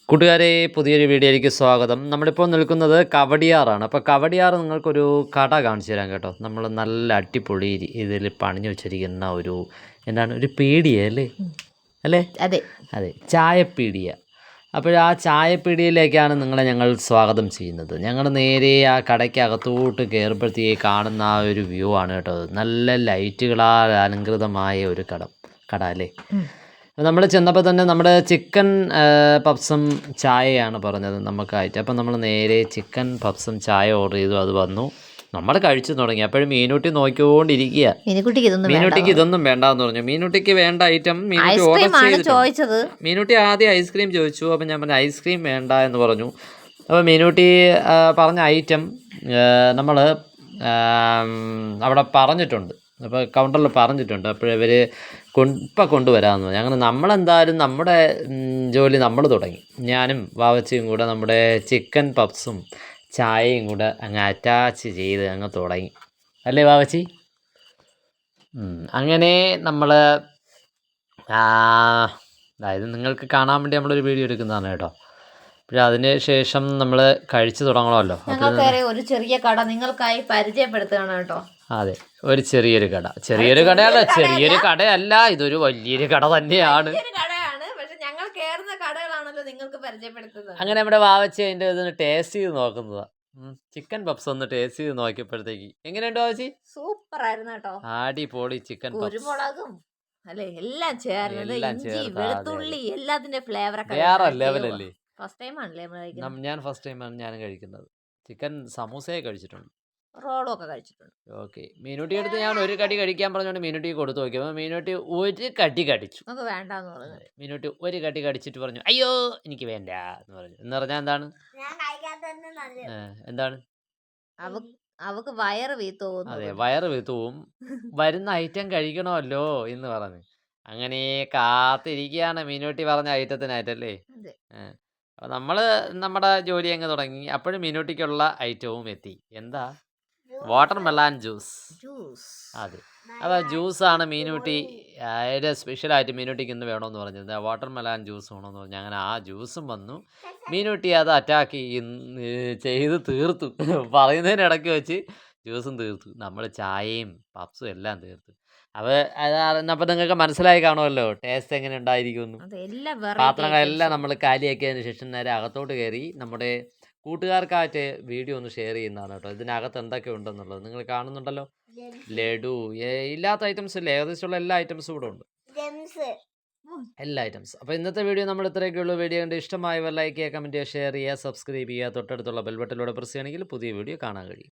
കൂട്ടുകാരെ പുതിയൊരു വീഡിയോയിലേക്ക് സ്വാഗതം. നമ്മളിപ്പോൾ നിൽക്കുന്നത് കവടിയാറാണ്. അപ്പോൾ കവടിയാർ നിങ്ങൾക്കൊരു കട കാണിച്ചു തരാം കേട്ടോ. നമ്മൾ നല്ല അടിപൊളി ഇതിൽ പണിഞ്ഞു വെച്ചിരിക്കുന്ന ഒരു പീടിയ അല്ലേ അല്ലേ അതെ അതെ ചായപ്പീടിയ. അപ്പോൾ ആ ചായപ്പീടിയയിലേക്കാണ് നിങ്ങളെ ഞങ്ങൾ സ്വാഗതം ചെയ്യുന്നത്. ഞങ്ങൾ നേരെ ആ കടയ്ക്ക് അകത്തോട്ട് കയറുമ്പോഴത്തേക്ക് കാണുന്ന ആ ഒരു വ്യൂ ആണ് കേട്ടോ. നല്ല ലൈറ്റുകളാൽ അലങ്കൃതമായ ഒരു കട അല്ലേ. നമ്മൾ ചെന്നപ്പോൾ തന്നെ നമ്മുടെ ചിക്കൻ പപ്സും ചായയാണ് പറഞ്ഞത് നമുക്കായിട്ട്. അപ്പം നമ്മൾ നേരെ ചിക്കൻ പപ്സും ചായ ഓർഡർ ചെയ്തു. അത് വന്നു, നമ്മൾ കഴിച്ചു തുടങ്ങി. അപ്പോഴും മീനൂട്ടി നോക്കിക്കൊണ്ടിരിക്കുക. മീനൂട്ടിക്ക് ഇതൊന്നും വേണ്ടാന്ന് പറഞ്ഞു. മീനൂട്ടിക്ക് വേണ്ട ഐറ്റം മീനൂട്ടി ഓർഡർ ചെയ്തു. മീനൂട്ടി ആദ്യം ഐസ്ക്രീം ചോദിച്ചു. അപ്പം ഞാൻ പറഞ്ഞു ഐസ്ക്രീം വേണ്ട എന്ന് പറഞ്ഞു. അപ്പോൾ മീനൂട്ടി പറഞ്ഞ ഐറ്റം നമ്മൾ അവിടെ പറഞ്ഞിട്ടുണ്ട്. അപ്പോൾ കൗണ്ടറിൽ പറഞ്ഞിട്ടുണ്ട്. അപ്പോഴിവർ ഇപ്പം കൊണ്ടുവരാമെന്ന് പറഞ്ഞു. അങ്ങനെ നമ്മളെന്തായാലും നമ്മുടെ ജോലി നമ്മൾ തുടങ്ങി. ഞാനും വാവച്ചിയും കൂടെ നമ്മുടെ ചിക്കൻ പപ്സും ചായയും കൂടെ അങ്ങ് അറ്റാച്ച് ചെയ്ത് അങ്ങ് തുടങ്ങി അല്ലേ വാവച്ചി? അങ്ങനെ നമ്മൾ അതായത് നിങ്ങൾക്ക് കാണാൻ വേണ്ടി നമ്മളൊരു വീഡിയോ എടുക്കുന്നതാണ് കേട്ടോ. പിന്നെ അതിന് ശേഷം നമ്മൾ കഴിച്ചു തുടങ്ങണമല്ലോ. ഒരു ചെറിയ കട നിങ്ങൾക്കായി പരിചയപ്പെടുത്തുകയാണ് കേട്ടോ. അതെ, ഒരു ചെറിയൊരു കടയല്ല, ഇതൊരു വലിയൊരു കട തന്നെയാണ്. അങ്ങനെ നമ്മുടെ വാവച്ചി അതിൻ്റെ ഇതൊന്ന് ടേസ്റ്റ് ചെയ്ത് നോക്കുന്നതാ. ചിക്കൻ പപ്സ് ഒന്ന് ടേസ്റ്റ് ചെയ്ത് നോക്കിയപ്പോഴത്തേക്ക് എങ്ങനെയുണ്ട് വാവച്ചി? സൂപ്പർ ആയിരുന്നു കേട്ടോ. അടിപൊളി ചിക്കൻ കുരുമുളകും അല്ലേ എല്ലാം ചേർന്നത്, ഇഞ്ചി വെളുത്തുള്ളി എല്ലാത്തിന്റെ ഫ്ലേവർ വേറെ ലെവലല്ലേ. ഫസ്റ്റ് ടൈം ആണല്ലേ ഞാൻ ഫസ്റ്റ് ടൈമാണ് ഞാൻ കഴിക്കുന്നത്. ചിക്കൻ സമൂസയെ കഴിച്ചിട്ടുണ്ട്, റോളും ഒക്കെ കഴിച്ചിട്ടുണ്ട്. ഓക്കെ. മീനൂട്ടി അടുത്ത് ഞാൻ ഒരു കടി കഴിക്കാൻ പറഞ്ഞുകൊണ്ട് മീനൂട്ടി കൊടുത്തു നോക്കിയപ്പോൾ മീനൂട്ടി ഒരു കടി കടിച്ചു. വേണ്ടെന്ന് പറഞ്ഞു. മീനൂട്ടി ഒരു കടി കടിച്ചിട്ട് പറഞ്ഞു അയ്യോ എനിക്ക് വേണ്ട എന്ന് പറഞ്ഞു. എന്ന് പറഞ്ഞാൽ എന്താണ് അവക്ക് വയറ് വീത്തു പോകും. അതെ, വയറ് വീത്തുവും. വരുന്ന ഐറ്റം കഴിക്കണമല്ലോ എന്ന് പറഞ്ഞു. അങ്ങനെ കാത്തിരിക്കുകയാണ് മീനൂട്ടി പറഞ്ഞ ഐറ്റത്തിനായിട്ടല്ലേ. അപ്പോൾ നമ്മൾ നമ്മുടെ ജോലി അങ്ങ് തുടങ്ങി. അപ്പോഴും മീനൂട്ടിക്കുള്ള ഐറ്റവും എത്തി. എന്താ? Watermelon juice. അതെ, അപ്പോൾ ജ്യൂസാണ് മീനൂട്ടി അതിൻ്റെ സ്പെഷ്യലായിട്ട് മീനൂട്ടിക്ക് ഇന്ന് വേണമെന്ന് പറഞ്ഞത്. വാട്ടർമെലൺ ജ്യൂസ് വേണമെന്ന് പറഞ്ഞു. അങ്ങനെ ആ ജ്യൂസും വന്നു. മീനൂട്ടി അത് അറ്റാക്ക് ചെയ്ത് തീർത്തു. പറയുന്നതിനിടയ്ക്ക് വെച്ച് ജ്യൂസും തീർത്തു. നമ്മൾ ചായയും പപ്സും എല്ലാം തീർത്തു. അപ്പോൾ നിങ്ങൾക്ക് മനസ്സിലായി കാണുമല്ലോ ടേസ്റ്റ് എങ്ങനെ ഉണ്ടായിരിക്കുമെന്ന്. പാത്രങ്ങളെല്ലാം നമ്മൾ കാലിയാക്കിയതിന് ശേഷം നേരെ അകത്തോട്ട് കയറി നമ്മുടെ കൂട്ടുകാർക്കായിട്ട് വീഡിയോ ഒന്ന് ഷെയർ ചെയ്യുന്നതാണ് കേട്ടോ. ഇതിനകത്ത് എന്തൊക്കെ ഉണ്ടെന്നുള്ളത് നിങ്ങൾ കാണുന്നുണ്ടല്ലോ. ലഡു ഇല്ലാത്ത ഐറ്റംസ് ഇല്ല, ഏകദേശമുള്ള എല്ലാ ഐറ്റംസും ഇവിടെ ഉണ്ട്, എല്ലാ ഐറ്റംസ്. അപ്പോൾ ഇന്നത്തെ വീഡിയോ നമ്മൾ ഇത്രയൊക്കെയുള്ളൂ. വീഡിയോ കണ്ട് ഇഷ്ടമായവർ ലൈക്ക് ചെയ്യുക, കമൻറ്റ് ചെയ്യുക, ഷെയർ ചെയ്യുക, സബ്സ്ക്രൈബ് ചെയ്യുക. തൊട്ടടുത്തുള്ള ബെൽ ബട്ടണിലൂടെ പ്രസ് ചെയ്യണമെങ്കിൽ പുതിയ വീഡിയോ കാണാൻ കഴിയും.